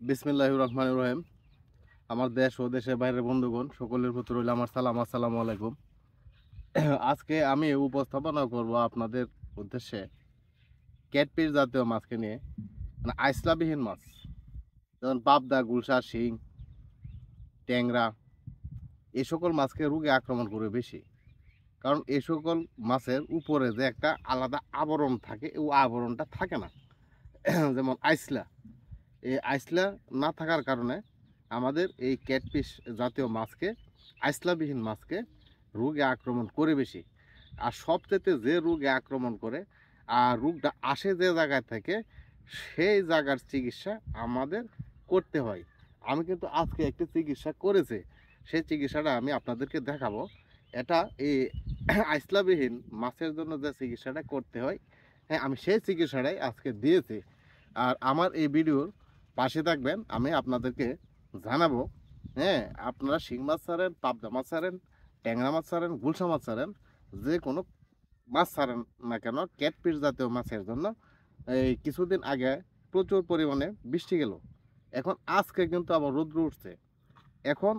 বিসমিল্লাহির রহমানির রহিম। আমার দেশ ও দেশের বাইরের বন্ধুগণ সকলের প্রতি রইল আমার সালাম। আসসালামু আলাইকুম। আজকে আমি উপস্থাপনা করব আপনাদের উদ্দেশ্যে ক্যাটফিশ জাতীয় মাছকে নিয়ে, মানে আইসলাবিহীন মাছ, যেমন পাবদা, গুলশা, শিং, ট্যাংরা, এই সকল মাছকে রোগে আক্রমণ করে বেশি। কারণ এই সকল মাছের উপরে যে একটা আলাদা আবরণ থাকে, এই আবরণটা থাকে না। যেমন আইসলা, এই আইসলা না থাকার কারণে আমাদের এই ক্যাটফিশ জাতীয় মাছকে, আইসলাবিহীন মাছকে রোগে আক্রমণ করে বেশি। আর সবচেয়ে যে রোগে আক্রমণ করে আর রোগটা আসে যে জায়গায় থেকে, সেই জায়গার চিকিৎসা আমাদের করতে হয়। আমি কিন্তু আজকে একটি চিকিৎসা করেছি, সেই চিকিৎসাটা আমি আপনাদেরকে দেখাবো। এটা এই আইসলাবিহীন মাছের জন্য যে চিকিৎসাটা করতে হয়, হ্যাঁ, আমি সেই চিকিৎসাটাই আজকে দিয়েছি। আর আমার এই ভিডিওর পাশে থাকবেন, আমি আপনাদেরকে জানাবো। হ্যাঁ, আপনারা শিং মাছ ছাড়েন, পাবদা মাছ ছাড়েন, ট্যাংরা মাছ ছাড়েন, গুলশা মাছ ছাড়েন, যে কোনো মাছ ছাড়েন না কেন, ক্যাটফিশ জাতীয় মাছের জন্য এই কিছুদিন আগে প্রচুর পরিমাণে বৃষ্টি গেল। এখন আজকে কিন্তু আবার রৌদ্র উঠছে। এখন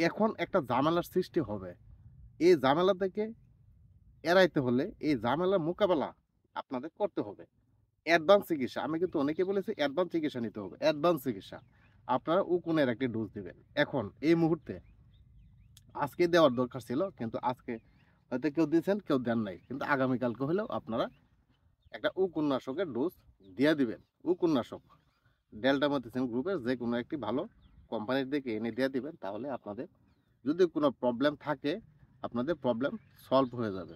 এখন একটা ঝামেলার সৃষ্টি হবে। এই ঝামেলা থেকে এড়াইতে হলে, এই ঝামেলার মোকাবেলা আপনাদের করতে হবে। অ্যাডভান্স চিকিৎসা, আমি কিন্তু অনেকে বলেছি অ্যাডভান্স চিকিৎসা নিতে হবে। অ্যাডভান্স চিকিৎসা আপনারা উকুনের একটি ডোজ দিবেন এখন এই মুহূর্তে। আজকে দেওয়ার দরকার ছিল, কিন্তু আজকে হয়তো কেউ দিয়েছেন, কেউ দেন নাই, কিন্তু আগামীকালকে হলেও আপনারা একটা উকুন্নাশকের ডোজ দিয়ে দিবেন। উকুন্নাশক ডেল্টামেথিসিন গ্রুপের যে কোনো একটি ভালো কোম্পানির দিকে এনে দিয়ে দিবেন, তাহলে আপনাদের যদি কোনো প্রবলেম থাকে, আপনাদের প্রবলেম সলভ হয়ে যাবে।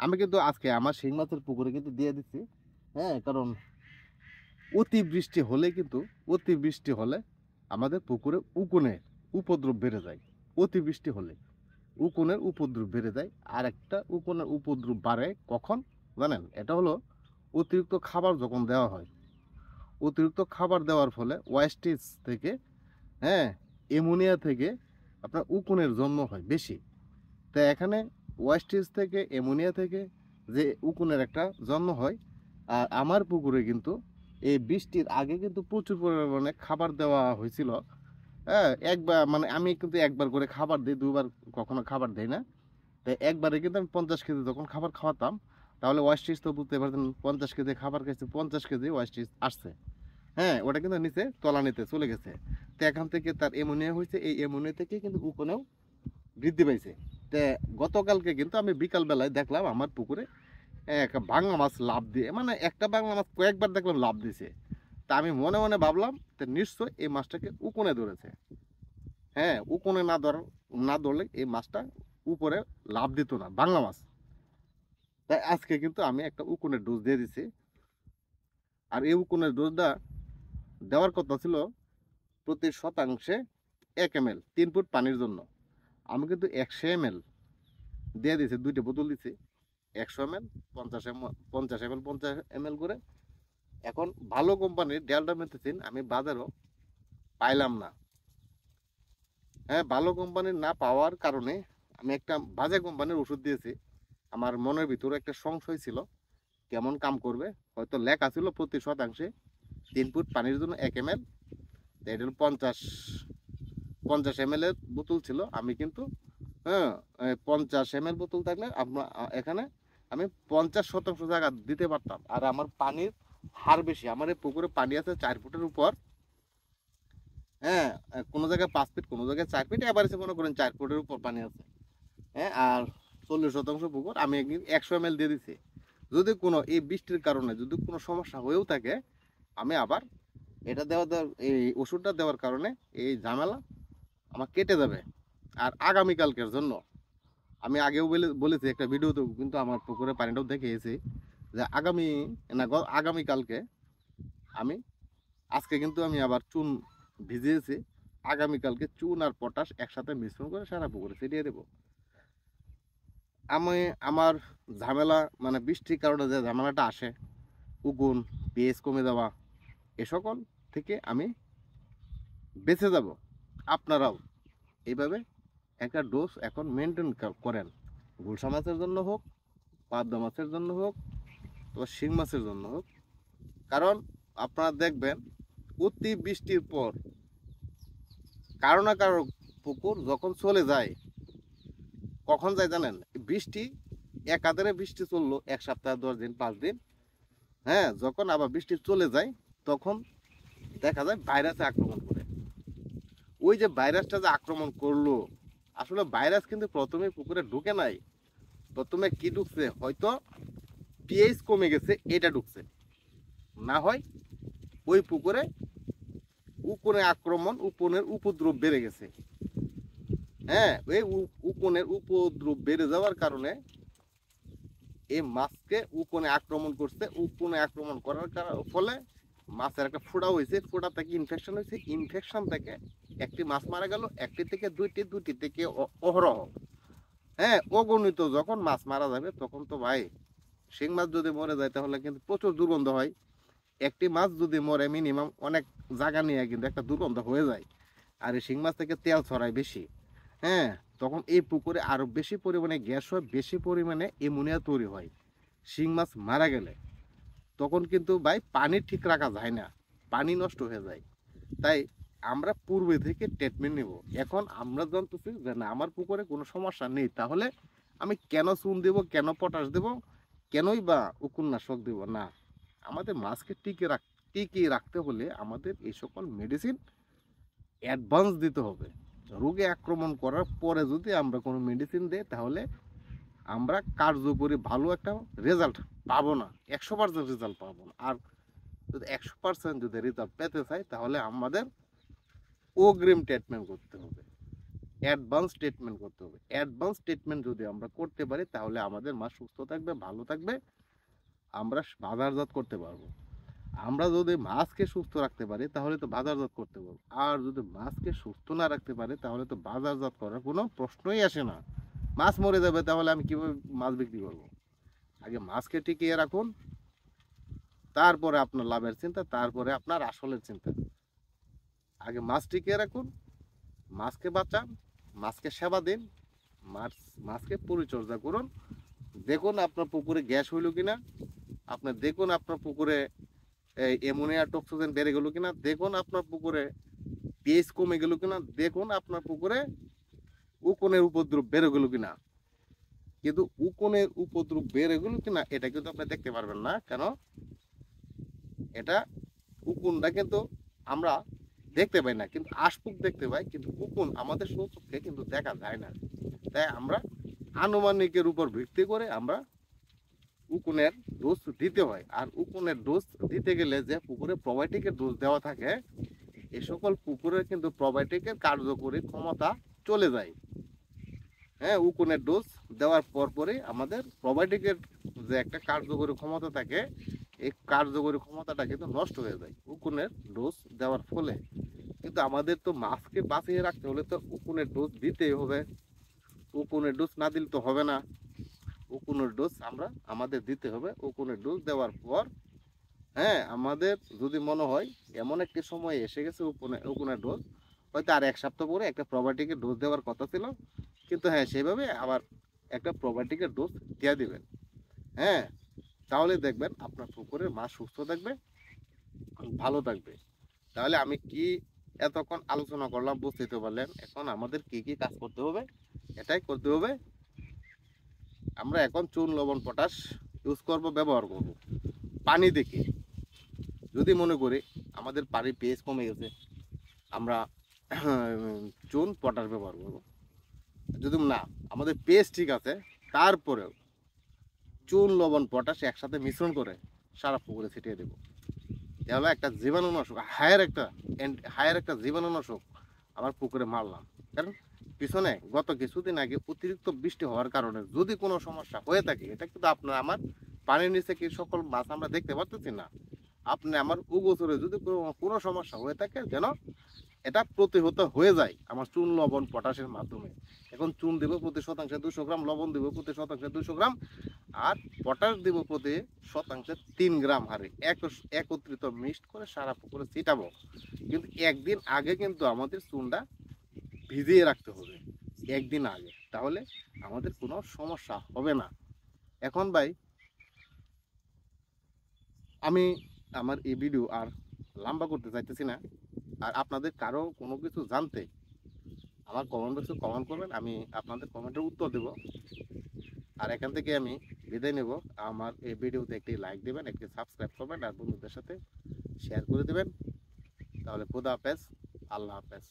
আমি কিন্তু আজকে আমার শিং মাছের পুকুরে কিন্তু দিয়ে দিচ্ছি। হ্যাঁ, কারণ অতিবৃষ্টি হলে আমাদের পুকুরে উকুনের উপদ্রব বেড়ে যায়। অতিবৃষ্টি হলে উকুনের উপদ্রব বেড়ে যায়। আর একটা উকুনের উপদ্রব বাড়ে কখন জানেন? এটা হলো অতিরিক্ত খাবার যখন দেওয়া হয়। অতিরিক্ত খাবার দেওয়ার ফলে ওয়েস্টেজ থেকে, হ্যাঁ, অ্যামোনিয়া থেকে আপনার উকুনের জন্ম হয় বেশি। তো এখানে ওয়েস্টেজ থেকে, অ্যামোনিয়া থেকে যে উকুনের একটা জন্ম হয়। আর আমার পুকুরে কিন্তু এই বৃষ্টির আগে কিন্তু প্রচুর পরিমাণে খাবার দেওয়া হয়েছিল। হ্যাঁ, একবার মানে আমি কিন্তু একবার করে খাবার দিই, দুবার কখনো খাবার দেই না। তো একবারে কিন্তু আমি 50 কেজি যখন খাবার খাওয়াতাম, তাহলে ওয়েস্টেজ তো বুঝতে পারতেন, 50 কেজি খাবার খাইছে, 50 কেজি ওয়েস্টেজ আসছে। হ্যাঁ, ওটা কিন্তু নিচে তলানিতে চলে গেছে। তো এখান থেকে তার অ্যামোনিয়া হয়েছে, এই অ্যামোনিয়া থেকে কিন্তু উকুনেও বৃদ্ধি পাইছে। তে গতকালকে কিন্তু আমি বিকাল বেলায় দেখলাম আমার পুকুরে একটা বাংলা মাছ লাফ দিয়ে, মানে একটা বাংলা মাছ কয়েকবার দেখলাম লাফ দিছে। তা আমি মনে মনে ভাবলাম যে নিশ্চয় এই মাছটাকে উকুনে ধরেছে। হ্যাঁ, উকুনে না ধরলে এই মাছটা উপরে লাফ দিত না, বাংলা মাছ। তাই আজকে কিন্তু আমি একটা উকুনের ডোজ দিয়ে দিছি। আর এই উকুনের ডোজটা দেওয়ার কথা ছিল প্রতি শতাংশে 1 ml 3 ফুট পানির জন্য। আমি কিন্তু 100 ml দিয়ে দিছি, 2টা বোতল দিছি। 100 ml, 50 ml, 50 ml, 50 ml করে। এখন ভালো কোম্পানির ডেল্টামেথিসিন আমি বাজারও পাইলাম না। হ্যাঁ, ভালো কোম্পানির না পাওয়ার কারণে আমি একটা বাজে কোম্পানির ওষুধ দিয়েছি। আমার মনের ভিতরে একটা সংশয় ছিল কেমন কাম করবে। হয়তো লেখা ছিল প্রতি শতাংশে 3 ফুট পানির জন্য 1 ml। এটা হলো 50 ml এর বোতল ছিল। আমি কিন্তু, হ্যাঁ, 50 ml বোতল থাকলে আপনার এখানে আমি 50% জায়গা দিতে পারতাম। আর আমার পানির হার বেশি, আমার এই পুকুরে পানি আছে 4 ফুটের উপর। হ্যাঁ, কোনো জায়গায় 5 ফিট, কোনো জায়গায় 4 ফিট, এভারেজে মনে করেন 4 ফুটের উপর পানি আছে। হ্যাঁ, আর 40% পুকুর আমি একদিন 100 ml দিয়ে দিছি। যদি কোনো এই বৃষ্টির কারণে যদি কোনো সমস্যা হয়েও থাকে, আমি আবার এটা দেওয়ার এই ওষুধটা দেওয়ার কারণে এই ঝামেলা আমার কেটে যাবে। আর আগামীকালকের জন্য আমি আগেও বলেছি একটা ভিডিওতে, কিন্তু আমার পুকুরে পানিটাও দেখিয়েছি যে আগামীকালকে আমি, আজকে কিন্তু আমি আবার চুন ভিজিয়েছি। আগামীকালকে চুন আর পটাশ একসাথে মিশ্রণ করে সারা পুকুরে ছিটিয়ে দেবো। আমি আমার ঝামেলা, মানে বৃষ্টির কারণে যে ঝামেলাটা আসে, উকুন, পেঁয়াজ কমে যাওয়া, এ সকল থেকে আমি বেঁচে যাব। আপনারাও এইভাবে একটা ডোজ এখন মেনটেন করেন। গুলশা মাছের জন্য হোক, পাবদা মাছের জন্য হোক, অথবা শিং মাছের জন্য হোক। কারণ আপনারা দেখবেন অতি বৃষ্টির পর কারো না কারো পুকুর যখন চলে যায়, কখন যায় জানেন? বৃষ্টি একাধারে বৃষ্টি চললো 1 সপ্তাহ 10 দিন 5 দিন, হ্যাঁ, যখন আবার বৃষ্টি চলে যায় তখন দেখা যায় ভাইরাসে আক্রমণ করে। ওই যে ভাইরাসটা যে আক্রমণ করলো, আসলে ভাইরাস কিন্তু প্রথমে পুকুরে ঢুকে নাই। প্রথমে কি ঢুকছে? হয়তো পিএইচ কমে গেছে, এটা ঢুকছে। না হয় ওই পুকুরে উকুনের আক্রমণ, উকুনের উপদ্রব বেড়ে গেছে। হ্যাঁ, এই উকুনের উপদ্রব বেড়ে যাওয়ার কারণে এই মাছকে উকুনে আক্রমণ করছে। উকুনে আক্রমণ করার ফলে মাছের একটা ফোঁড়া হয়েছে, ফোঁড়া থেকে ইনফেকশন হয়েছে, ইনফেকশন থেকে একটি মাছ মারা গেল, একটি থেকে দুইটি, দুইটি থেকে অহরহ, হ্যাঁ, অগণিত যখন মাছ মারা যাবে তখন তো ভাই, শিং মাছ যদি মরে যায় তাহলে কিন্তু প্রচুর দুর্গন্ধ হয়। একটি মাছ যদি মরে মিনিমাম অনেক জায়গা নিয়ে কিন্তু একটা দুর্গন্ধ হয়ে যায়। আর এই শিং মাছ থেকে তেল ছড়ায় বেশি, হ্যাঁ, তখন এই পুকুরে আরো বেশি পরিমাণে গ্যাস হয়, বেশি পরিমাণে অ্যামোনিয়া তৈরি হয়। শিং মাছ মারা গেলে তখন কিন্তু ভাই পানি ঠিক রাখা যায় না, পানি নষ্ট হয়ে যায়। তাই আমরা পূর্বে থেকে ট্রিটমেন্ট নেব। এখন আমরা জানতেছি যে না, আমার পুকুরে কোনো সমস্যা নেই, তাহলে আমি কেন চুন দেব, কেন পটাশ দেব, কেনই বা উকুননাশক দেব না? আমাদের মাছকে টিকিয়ে রাখতে হলে আমাদের এই সকল মেডিসিন অ্যাডভান্স দিতে হবে। রোগে আক্রমণ করার পরে যদি আমরা কোনো মেডিসিন দিই তাহলে আমরা কার্যকরী ভালো একটা রেজাল্ট পাবো না, 100% রেজাল্ট পাবো না। আর যদি 100% যদি রেজাল্ট পেতে চাই তাহলে আমাদের অগ্রিম ট্রিটমেন্ট করতে হবে, অ্যাডভান্স ট্রিটমেন্ট করতে হবে। অ্যাডভান্স ট্রিটমেন্ট যদি আমরা করতে পারি তাহলে আমাদের মাছ সুস্থ থাকবে, ভালো থাকবে, আমরা বাজারজাত করতে পারবো। আমরা যদি মাছকে সুস্থ রাখতে পারি তাহলে তো বাজারজাত করতে পারবো, আর যদি মাছকে সুস্থ না রাখতে পারি তাহলে তো বাজারজাত করার কোনো প্রশ্নই আসে না। মাছ মরে যাবে, তাহলে আমি কিভাবে মাছ বিক্রি করব? আগে মাছকে টিকিয়ে রাখুন, তারপরে আপনার লাভের চিন্তা, তারপরে আপনার আসলের চিন্তা। আগে মাছ টিকিয়ে রাখুন, মাছকে বাঁচান, মাছকে সেবা দিন, মাছকে পরিচর্যা করুন। দেখুন আপনার পুকুরে গ্যাস হইল কিনা, আপনার দেখুন আপনার পুকুরে এই অ্যামোনিয়া টক্সিজেন বেড়ে গেল কিনা, দেখুন আপনার পুকুরে পিএইচ কমে গেল কিনা, দেখুন আপনার পুকুরে উকুনের উপদ্রব বেড়ে গেল কিনা। কিন্তু উকুনের উপদ্রব বেড়ে গেল কিনা এটা কিন্তু আপনি দেখতে পারবেন না, কেন? এটা উকুনটা কিন্তু আমরা দেখতে পাই না, কিন্তু আশপুক দেখতে পাই, কিন্তু উকুন আমাদের চোখে কিন্তু দেখা যায় না। তাই আমরা আনুমানিকের উপর ভিত্তি করে আমরা উকুনের ডোজ দিতে হয়। আর উকুনের ডোজ দিতে গেলে যে পুকুরে প্রোবায়োটিকের ডোজ দেওয়া থাকে, এই সকল পুকুরে কিন্তু প্রোবায়োটিকের কার্যকরী ক্ষমতা চলে যায়। হ্যাঁ, উকুনের ডোজ দেওয়ার পরে আমাদের প্রোবায়োটিকের যে একটা কার্যকরী ক্ষমতা থাকে, এই কার্যকরী ক্ষমতাটা কিন্তু নষ্ট হয়ে যায় উকুনের ডোজ দেওয়ার ফলে। কিন্তু আমাদের তো মাছকে বাঁচিয়ে রাখতে হলে তো উকুনের ডোজ দিতেই হবে। উকুনের ডোজ না দিলে তো হবে না, উকুনের ডোজ আমাদের দিতে হবে। উকুনের ডোজ দেওয়ার পর, হ্যাঁ, আমাদের যদি মনে হয় এমন একটি সময় এসে গেছে উকুনের ডোজ, হয়তো আর 1 সপ্তাহ পরে একটা প্রোবায়োটিকের ডোজ দেওয়ার কথা ছিল, কিন্তু হ্যাঁ, সেইভাবে আবার একটা প্রোবায়োটিকের ডোজ দিয়ে দিবেন। হ্যাঁ, তাহলে দেখবেন আপনার পুকুরের মাছ সুস্থ থাকবে, ভালো থাকবে। তাহলে আমি কি এতক্ষণ আলোচনা করলাম বুঝতেই তো পারলেন। এখন আমাদের কি কি কাজ করতে হবে, এটাই করতে হবে। আমরা এখন চুন, লবণ, পটাশ ইউজ করব, ব্যবহার করব পানি দেখে। যদি মনে করি আমাদের পানির পিএইচ কমে গেছে, আমরা চুন পটাশ ব্যবহার করব। যদি না আমাদের পিএইচ ঠিক আছে, তারপরেও চুন, লবণ, পটাশ একসাথে মিশ্রণ করে সারা পুকুরে ছিটিয়ে দেবো। তাহলে একটা জীবাণুনাশক, হায়ার একটা জীবাণুনাশক আমার পুকুরে মারলাম। কারণ পিছনে গত কিছুদিন আগে অতিরিক্ত বৃষ্টি হওয়ার কারণে যদি কোনো সমস্যা হয়ে থাকে, এটা কিন্তু আপনার আমার পানির নিচে কি সকল মাছ আমরা দেখতে পারতেছি না, আপনি আমার উগোচরে যদি কোনো সমস্যা হয়ে থাকে, যেন এটা প্রতিহত হয়ে যায় আমার চুন, লবণ, পটাশের মাধ্যমে। এখন চুন দেব প্রতি শতাংশে 200 গ্রাম, লবণ দেব প্রতি শতাংশে 200 গ্রাম, আর পটাশ দেব প্রতি শতাংশে 3 গ্রাম হারে একত্রিত মিক্সড করে সারা পুকুরে ছিটাবো। কিন্তু একদিন আগে কিন্তু আমাদের চুনটা ভিজিয়ে রাখতে হবে, একদিন আগে, তাহলে আমাদের কোনো সমস্যা হবে না। এখন ভাই, আমি আমার এই ভিডিও আর লম্বা করতে চাইতেছি না। আর আপনাদের কারো কোনো কিছু জানতে আমার কমেন্ট বক্সে কমেন্ট করবেন, আমি আপনাদের কমেন্টের উত্তর দেব। আর এখান থেকে আমি বিদায় নেব। আমার এই ভিডিওতে একটি লাইক দেবেন, একটি সাবস্ক্রাইব করবেন আর বন্ধুদের সাথে শেয়ার করে দেবেন। তাহলে খোদা হাফেজ, আল্লাহ হাফেজ।